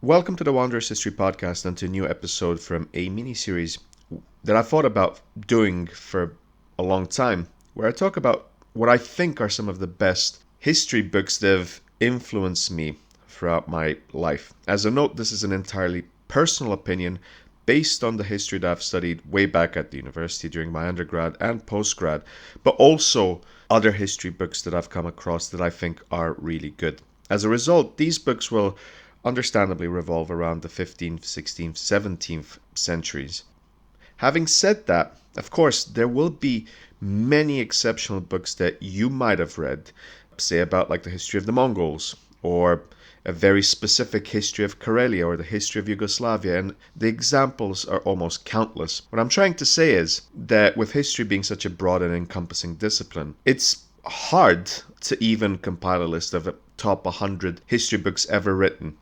Welcome to the Wanderers History Podcast and to a new episode from a mini-series that I've thought about doing for a long time, where I talk about what I think are some of the best history books that have influenced me throughout my life. As a note, this is an entirely personal opinion based on the history that I've studied way back at the university during my undergrad and postgrad, but also other history books that I've come across that I think are really good. As a result, these books will understandably revolve around the 15th, 16th, 17th centuries. Having said that, of course, there will be many exceptional books that you might have read, say about like the history of the Mongols, or a very specific history of Karelia, or the history of Yugoslavia, and the examples are almost countless. What I'm trying to say is that with history being such a broad and encompassing discipline, it's hard to even compile a list of the top 100 history books ever written.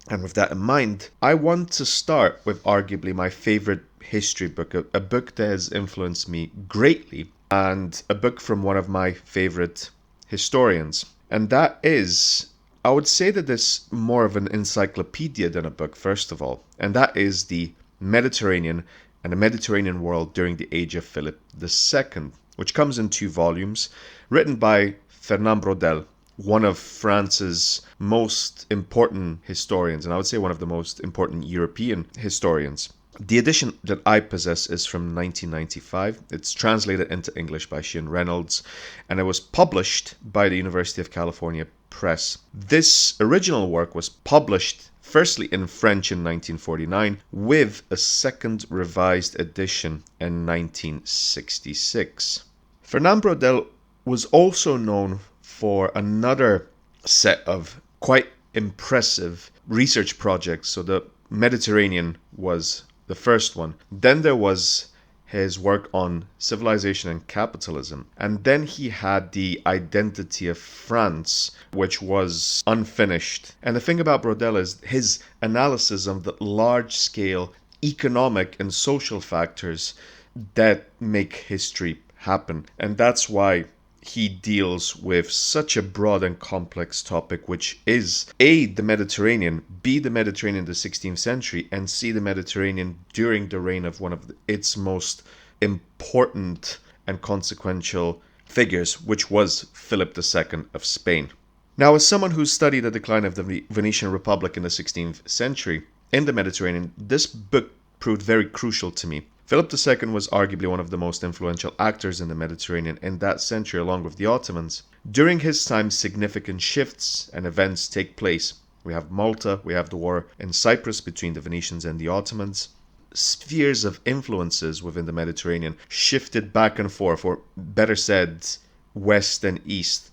And with that in mind, I want to start with arguably my favorite history book, a book that has influenced me greatly, and a book from one of my favorite historians. And that is, I would say that it's more of an encyclopedia than a book, first of all. And that is the Mediterranean and the Mediterranean world during the age of Philip II, which comes in 2 volumes, written by Fernand Braudel, one of France's most important historians, and I would say one of the most important European historians. The edition that I possess is from 1995. It's translated into English by Shane Reynolds, and it was published by the University of California Press. This original work was published firstly in French in 1949, with a second revised edition in 1966. Fernand Braudel was also known for another set of quite impressive research projects. So the Mediterranean was the first one. Then there was his work on civilization and capitalism. And then he had the identity of France, which was unfinished. And the thing about Braudel is his analysis of the large-scale economic and social factors that make history happen. And that's why he deals with such a broad and complex topic, which is A, the Mediterranean, B, the Mediterranean in the 16th century, and C, the Mediterranean during the reign of one of its most important and consequential figures, which was Philip II of Spain. Now, as someone who studied the decline of the Venetian Republic in the 16th century in the Mediterranean, this book proved very crucial to me. Philip II was arguably one of the most influential actors in the Mediterranean in that century, along with the Ottomans. During his time, significant shifts and events take place. We have Malta, we have the war in Cyprus between the Venetians and the Ottomans. Spheres of influences within the Mediterranean shifted back and forth, or better said, west and east.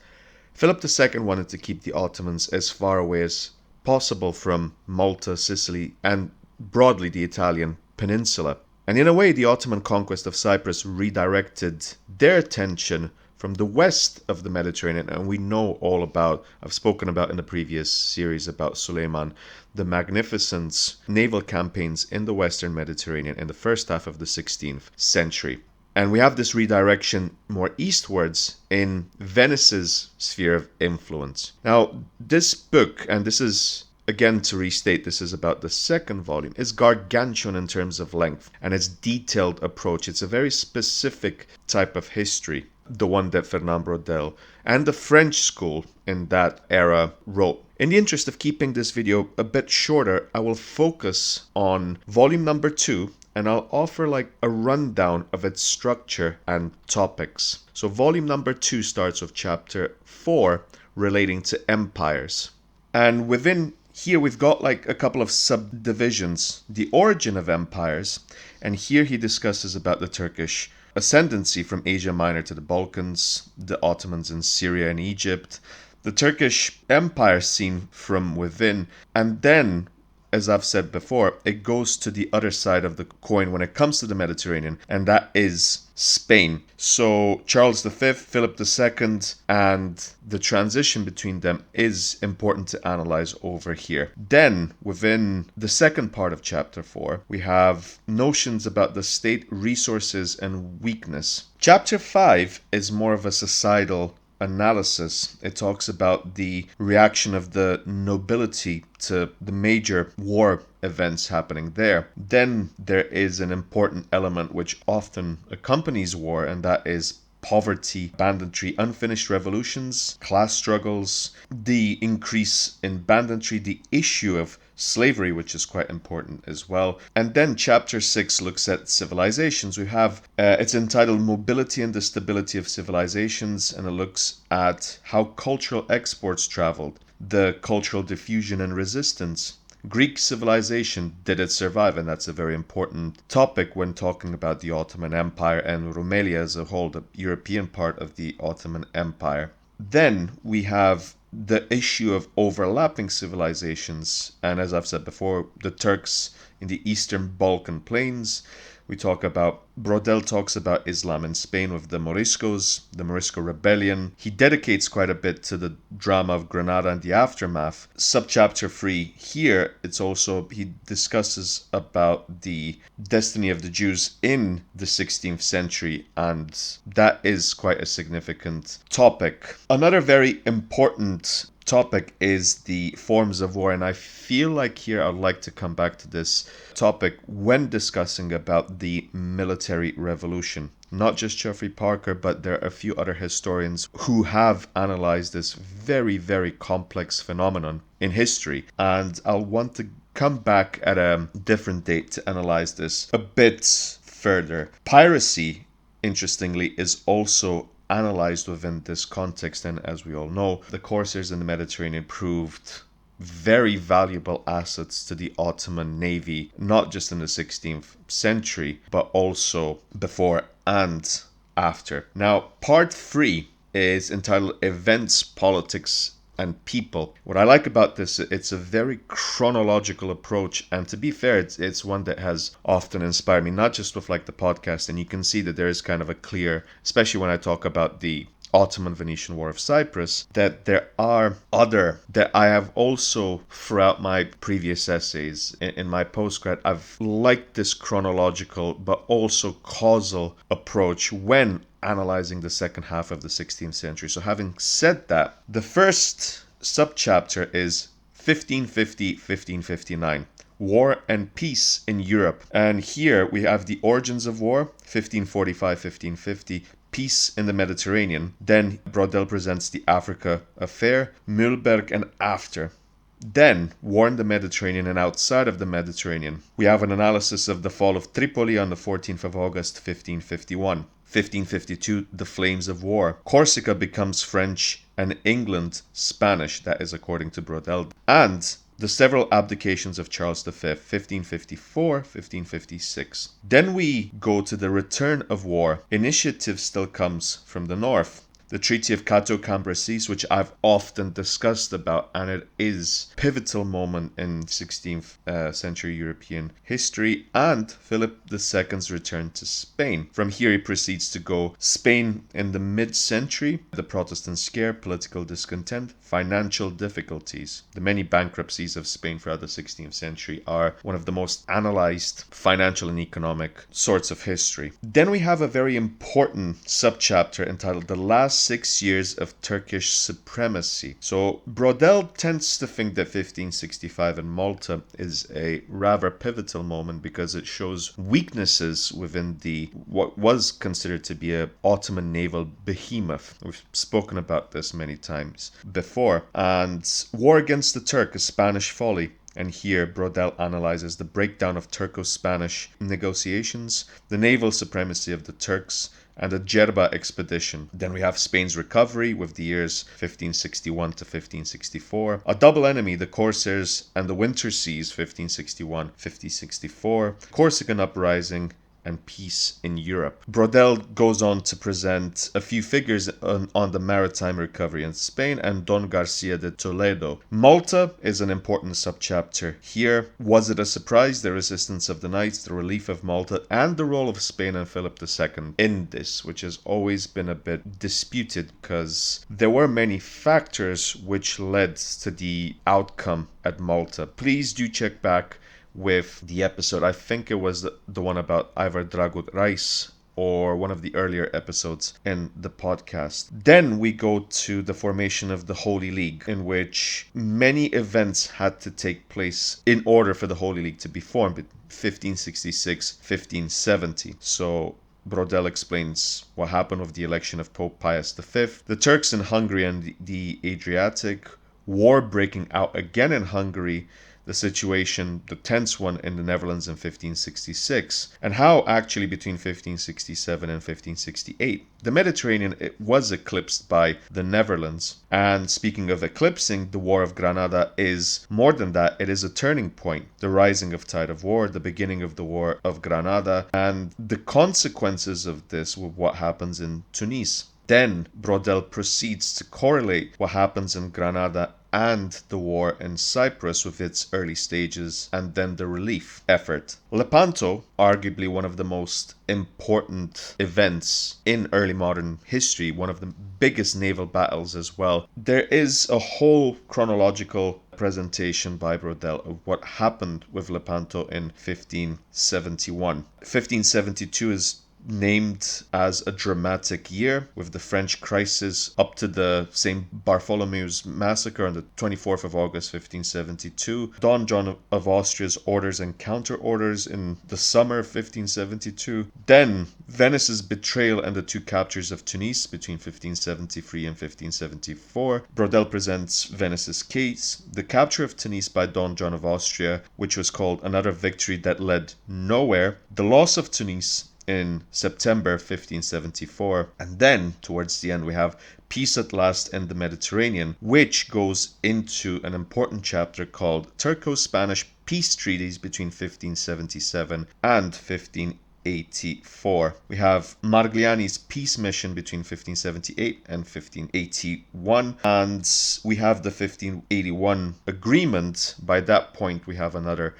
Philip II wanted to keep the Ottomans as far away as possible from Malta, Sicily, and broadly the Italian peninsula. And in a way, the Ottoman conquest of Cyprus redirected their attention from the west of the Mediterranean. And we know all about, I've spoken about in the previous series about Suleiman, the magnificent naval campaigns in the western Mediterranean in the first half of the 16th century. And we have this redirection more eastwards in Venice's sphere of influence. Now, this book, and this is, again, to restate, this is about the second volume, is gargantuan in terms of length and its detailed approach. It's a very specific type of history, the one that Fernand Braudel and the French school in that era wrote. In the interest of keeping this video a bit shorter, I will focus on volume number 2, and I'll offer like a rundown of its structure and topics. So volume number 2 starts with chapter 4 relating to empires. And within here we've got like a couple of subdivisions, the origin of empires, and here he discusses about the Turkish ascendancy from Asia Minor to the Balkans, the Ottomans in Syria and Egypt, the Turkish Empire seen from within, and then, as I've said before, it goes to the other side of the coin when it comes to the Mediterranean, and that is Spain. So Charles V, Philip II, and the transition between them is important to analyze over here. Then, within the second part of chapter 4, we have notions about the state, resources, and weakness. Chapter 5 is more of a societal analysis. It talks about the reaction of the nobility to the major war events happening there. Then there is an important element which often accompanies war, and that is poverty, banditry, unfinished revolutions, class struggles, the increase in banditry, the issue of slavery, which is quite important as well. And then chapter 6 looks at civilizations. We have, it's entitled Mobility and the Stability of Civilizations, and it looks at how cultural exports traveled, the cultural diffusion and resistance. Greek civilization, did it survive? And that's a very important topic when talking about the Ottoman Empire and Rumelia as a whole, the European part of the Ottoman Empire. Then we have the issue of overlapping civilizations. And as I've said before, the Turks in the Eastern Balkan plains. We talk about, Braudel talks about Islam in Spain with the Moriscos, the Morisco Rebellion. He dedicates quite a bit to the drama of Granada and the aftermath. Subchapter 3 here, it's also, he discusses about the destiny of the Jews in the 16th century, and that is quite a significant topic. Another very important topic is the forms of war, and I feel like here I'd like to come back to this topic when discussing about the military revolution. Not just Geoffrey Parker, but there are a few other historians who have analyzed this very, very complex phenomenon in history, and I'll want to come back at a different date to analyze this a bit further. Piracy, interestingly, is also analyzed within this context, and as we all know, the corsairs in the Mediterranean proved very valuable assets to the Ottoman navy, not just in the 16th century, but also before and after. Now, part 3 is entitled Events, Politics, and People. What I like about this, it's a very chronological approach, and to be fair, it's one that has often inspired me, not just with like the podcast, and you can see that there is kind of a clear, especially when I talk about the Ottoman-Venetian War of Cyprus, that there are other, that I have also throughout my previous essays in my postgrad, I've liked this chronological but also causal approach when analyzing the second half of the 16th century. So having said that, the first subchapter is 1550-1559. War and Peace in Europe. And here we have the origins of war, 1545-1550, peace in the Mediterranean. Then Braudel presents the Africa affair, Mühlberg, and after. Then, war in the Mediterranean and outside of the Mediterranean. We have an analysis of the fall of Tripoli on the 14th of August, 1551. 1552, the flames of war. Corsica becomes French and England Spanish, that is according to Braudel. And the several abdications of Charles V, 1554, 1556. Then we go to the return of war. Initiative still comes from the north. The Treaty of Cateau-Cambrésis, which I've often discussed about, and it is a pivotal moment in 16th century European history, and Philip II's return to Spain. From here he proceeds to go Spain in the mid-century, the Protestant scare, political discontent, financial difficulties. The many bankruptcies of Spain throughout the 16th century are one of the most analyzed financial and economic sorts of history. Then we have a very important subchapter entitled The Last 6 Years of Turkish Supremacy. So Braudel tends to think that 1565 in Malta is a rather pivotal moment because it shows weaknesses within the what was considered to be a Ottoman naval behemoth. We've spoken about this many times before. And war against the Turk, a Spanish folly. And here Braudel analyzes the breakdown of Turco-Spanish negotiations, the naval supremacy of the Turks, and the Djerba expedition. Then we have Spain's recovery with the years 1561 to 1564. A double enemy, the Corsairs and the Winter Seas, 1561, 1564. Corsican uprising, and peace in Europe. Braudel goes on to present a few figures on the maritime recovery in Spain and Don Garcia de Toledo. Malta is an important subchapter here. Was it a surprise? The resistance of the Knights, the relief of Malta, and the role of Spain and Philip II in this, which has always been a bit disputed because there were many factors which led to the outcome at Malta. Please do check back with the episode, I think it was the one about Ivar Dragut Rais or one of the earlier episodes in the podcast. Then we go to the formation of the Holy League, in which many events had to take place in order for the Holy League to be formed in 1566, 1570. So Braudel explains what happened with the election of Pope Pius V, the Turks in Hungary and the Adriatic, war breaking out again in Hungary, the situation, the tense one in the Netherlands in 1566, and how actually between 1567 and 1568, the Mediterranean it was eclipsed by the Netherlands. And speaking of eclipsing, the War of Granada is more than that. It is a turning point, the rising of tide of war, the beginning of the War of Granada, and the consequences of this with what happens in Tunis. Then Braudel proceeds to correlate what happens in Granada and the war in Cyprus with its early stages and then the relief effort. Lepanto, arguably one of the most important events in early modern history, one of the biggest naval battles as well. There is a whole chronological presentation by Braudel of what happened with Lepanto in 1571. 1572 is named as a dramatic year, with the French crisis up to the St. Bartholomew's massacre on the 24th of August 1572, Don John of Austria's orders and counter-orders in the summer of 1572, then Venice's betrayal and the two captures of Tunis between 1573 and 1574. Braudel presents Venice's case, the capture of Tunis by Don John of Austria, which was called another victory that led nowhere, the loss of Tunis in September 1574, and then towards the end we have Peace at Last in the Mediterranean, which goes into an important chapter called Turco-Spanish Peace Treaties between 1577 and 1584. We have Margliani's peace mission between 1578 and 1581, and we have the 1581 agreement. By that point we have another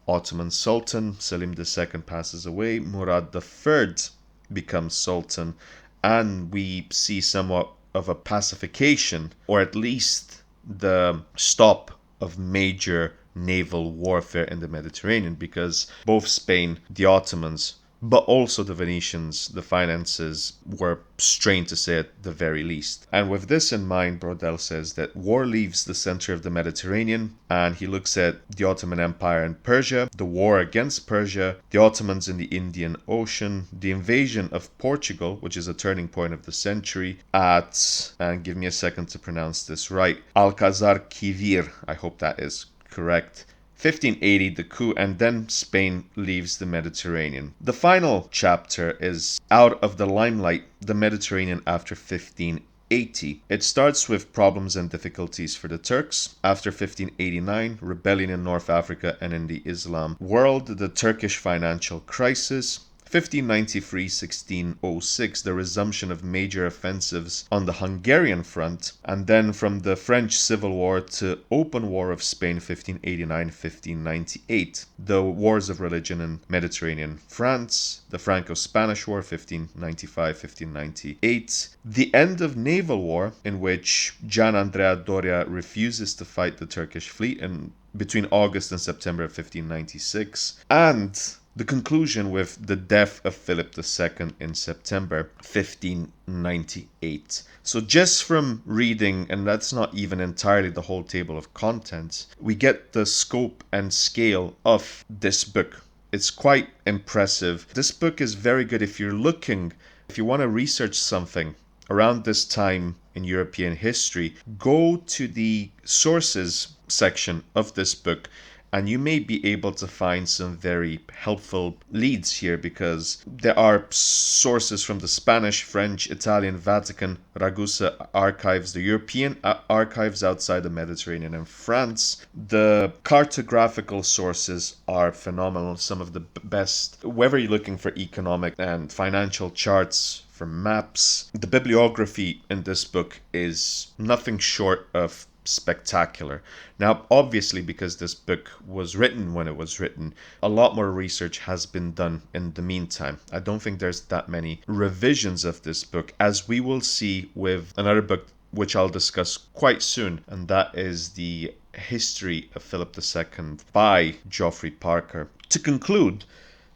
Ottoman Sultan. Selim II passes away, Murad III becomes Sultan, and we see somewhat of a pacification, or at least the stop of major naval warfare in the Mediterranean, because both Spain, the Ottomans, but also the Venetians, the finances were strained, to say at the very least. And with this in mind, Braudel says that war leaves the center of the Mediterranean, and he looks at the Ottoman Empire in Persia, the war against Persia, the Ottomans in the Indian Ocean, the invasion of Portugal, which is a turning point of the century, at, and give me a second to pronounce this right, Alcazar Quivir, I hope that is correct, 1580, the coup, and then Spain leaves the Mediterranean. The final chapter is out of the limelight, the Mediterranean after 1580. It starts with problems and difficulties for the Turks. After 1589, rebellion in North Africa and in the Islam world, the Turkish financial crisis. 1593-1606, the resumption of major offensives on the Hungarian front, and then from the French Civil War to open war of Spain 1589-1598, the wars of religion in Mediterranean France, the Franco-Spanish War 1595-1598, the end of naval war in which Gian Andrea Doria refuses to fight the Turkish fleet in between August and September of 1596, and the conclusion with the death of Philip II in September 1598. So just from reading, and that's not even entirely the whole table of contents, we get the scope and scale of this book. It's quite impressive. This book is very good if you want to research something around this time in European history. Go to the sources section of this book, and you may be able to find some very helpful leads here, because there are sources from the Spanish, French, Italian, Vatican, Ragusa archives, the European archives outside the Mediterranean and France. The cartographical sources are phenomenal, some of the best, whether you're looking for economic and financial charts, for maps. The bibliography in this book is nothing short of spectacular. Now, obviously, because this book was written when it was written, a lot more research has been done in the meantime. I don't think there's that many revisions of this book, as we will see with another book which I'll discuss quite soon, and that is the History of Philip II by Geoffrey Parker. To conclude,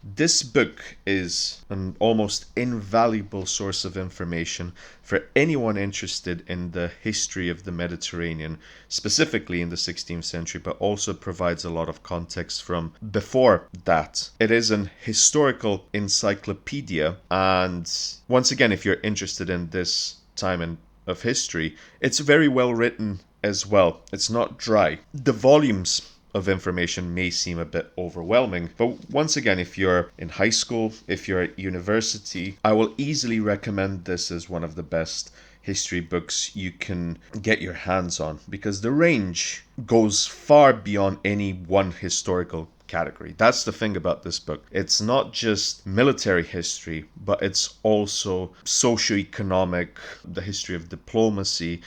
This book is an almost invaluable source of information for anyone interested in the history of the Mediterranean, specifically in the 16th century, but also provides a lot of context from before that. It is an historical encyclopedia, and once again, if you're interested in this time of history, it's very well written as well. It's not dry. The volumes of information may seem a bit overwhelming, but once again, if you're in high school, if you're at university, I will easily recommend this as one of the best history books you can get your hands on, because the range goes far beyond any one historical category. That's the thing about this book. It's not just military history, but it's also socio-economic, the history of diplomacy.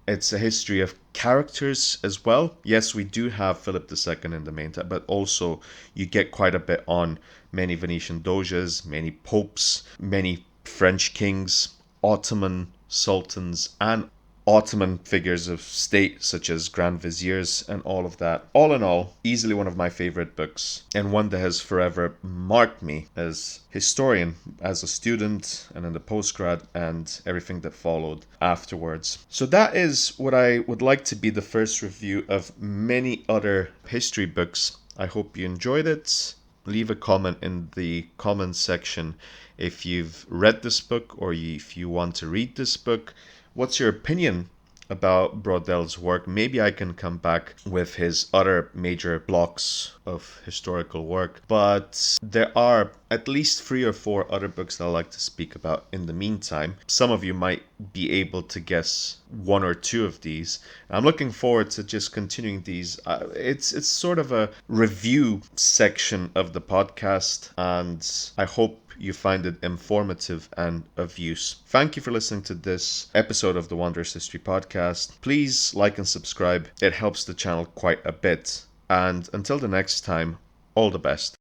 It's a history of characters as well. Yes, we do have Philip II in the main time, but also you get quite a bit on many Venetian doges, many popes, many French kings, Ottoman sultans, and Ottoman figures of state such as Grand Viziers and all of that. All in all, easily one of my favorite books, and one that has forever marked me as historian, as a student, and in the postgrad, and everything that followed afterwards. So that is what I would like to be the first review of many other history books. I hope you enjoyed it. Leave a comment in the comments section if you've read this book or if you want to read this book. What's your opinion about Braudel's work? Maybe I can come back with his other major blocks of historical work. But there are at least 3 or 4 other books that I like to speak about in the meantime. Some of you might be able to guess 1 or 2 of these. I'm looking forward to just continuing these. It's sort of a review section of the podcast, and I hope you find it informative and of use. Thank you for listening to this episode of the Wanderers History Podcast. Please like and subscribe. It helps the channel quite a bit. And until the next time, all the best.